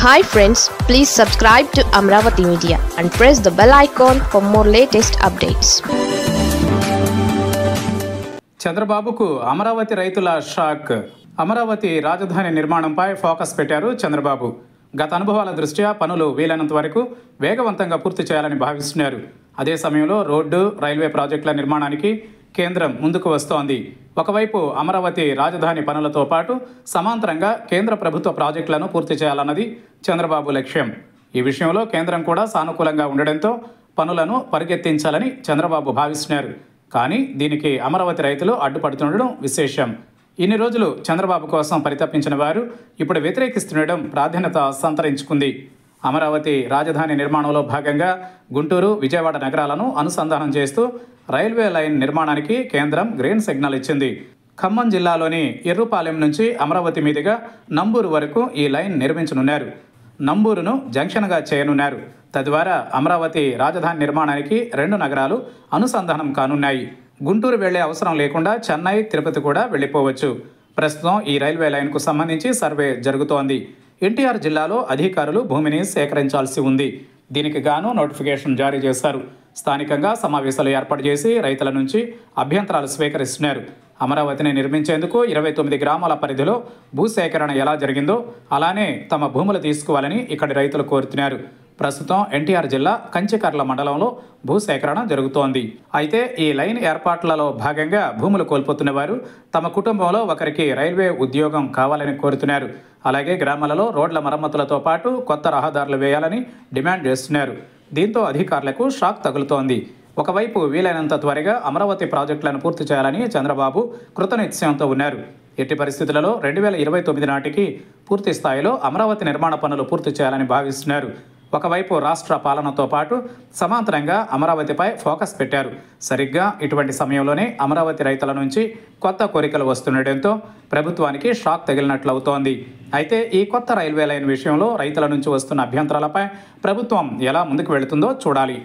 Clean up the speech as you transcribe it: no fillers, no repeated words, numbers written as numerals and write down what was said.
Hi friends, please subscribe to Amravati Media and press the bell icon for more latest updates. చంద్రబాబుకు అమరావతి రైతుల shock. Amaravati రాజధాని నిర్మాణంపై focus పెట్టారు చంద్రబాబు. గత అనుభవాల దృష్ట్యా పనులు వీలైనంత వరకు వేగవంతంగా పూర్తి చేయాలని భావిస్తున్నారు. అదే సమయంలో రోడ్డు, రైల్వే ప్రాజెక్టుల నిర్మాణానికి కేంద్రం ముందుకు వస్తోంది. ఒకవైపు అమరావతి రాజధాని పనులతో పాటు సమాంతరంగా కేంద్ర ప్రభుత్వ ప్రాజెక్టులను పూర్తి చేయాలన్నది చంద్రబాబు లక్ష్యం. ఈ విషయంలో కేంద్రం కూడా సానుకూలంగా ఉండడంతో పనులను పరిగెత్తించాలని చంద్రబాబు భావిస్తున్నారు. కానీ దీనికి అమరావతి రైతులు అడ్డుపడుతుండడం విశేషం. ఇన్ని రోజులు చంద్రబాబు కోసం పరితపించిన వారు ఇప్పుడు వ్యతిరేకిస్తుండడం ప్రాధాన్యత సంతరించుకుంది. అమరావతి రాజధాని నిర్మాణంలో భాగంగా గుంటూరు, విజయవాడ నగరాలను అనుసంధానం చేస్తూ రైల్వే లైన్ నిర్మాణానికి కేంద్రం గ్రీన్ సిగ్నల్ ఇచ్చింది. ఖమ్మం జిల్లాలోని ఎర్రుపాలెం నుంచి అమరావతి మీదుగా నంబూరు వరకు ఈ లైన్ నిర్మించనున్నారు. నంబూరును జంక్షన్గా చేయనున్నారు. తద్వారా అమరావతి రాజధాని నిర్మాణానికి 2 నగరాలు అనుసంధానం కానున్నాయి. గుంటూరు వెళ్లే అవసరం లేకుండా చెన్నై, తిరుపతి కూడా వెళ్లిపోవచ్చు. ప్రస్తుతం ఈ రైల్వే లైన్కు సంబంధించి సర్వే జరుగుతోంది. ఎన్టీఆర్ జిల్లాలో అధికారులు భూమిని సేకరించాల్సి ఉంది. దీనికి గాను నోటిఫికేషన్ జారీ చేశారు. స్థానికంగా సమావేశాలు ఏర్పాటు చేసి రైతుల నుంచి అభ్యంతరాలు స్వీకరిస్తున్నారు. అమరావతిని నిర్మించేందుకు 29 గ్రామాల పరిధిలో భూసేకరణ ఎలా జరిగిందో అలానే తమ భూములు తీసుకోవాలని ఇక్కడి రైతులు కోరుతున్నారు. ప్రస్తుతం ఎన్టీఆర్ జిల్లా కంచికర్ల మండలంలో భూసేకరణ జరుగుతోంది. అయితే ఈ లైన్ ఏర్పాట్లలో భాగంగా భూములు కోల్పోతున్న వారు తమ కుటుంబంలో ఒకరికి రైల్వే ఉద్యోగం కావాలని కోరుతున్నారు. అలాగే గ్రామాలలో రోడ్ల మరమ్మతులతో పాటు కొత్త రహదారులు వేయాలని డిమాండ్ చేస్తున్నారు. దీంతో అధికారులకు షాక్ తగులుతోంది. ఒకవైపు వీలైనంత త్వరగా అమరావతి ప్రాజెక్టులను పూర్తి చేయాలని చంద్రబాబు కృతనిశ్చయంతో ఉన్నారు. ఎట్టి పరిస్థితులలో 2029 నాటికి పూర్తి స్థాయిలో అమరావతి నిర్మాణ పనులు పూర్తి చేయాలని భావిస్తున్నారు. ఒకవైపు రాష్ట్ర పాలనతో పాటు సమాంతరంగా అమరావతిపై ఫోకస్ పెట్టారు. సరిగ్గా ఇటువంటి సమయంలోనే అమరావతి రైతుల నుంచి కొత్త కోరికలు వస్తుండటంతో ప్రభుత్వానికి షాక్ తగిలినట్లవుతోంది. అయితే ఈ కొత్త రైల్వే లైన్ విషయంలో రైతుల నుంచి వస్తున్న అభ్యంతరాలపై ప్రభుత్వం ఎలా ముందుకు వెళుతుందో చూడాలి.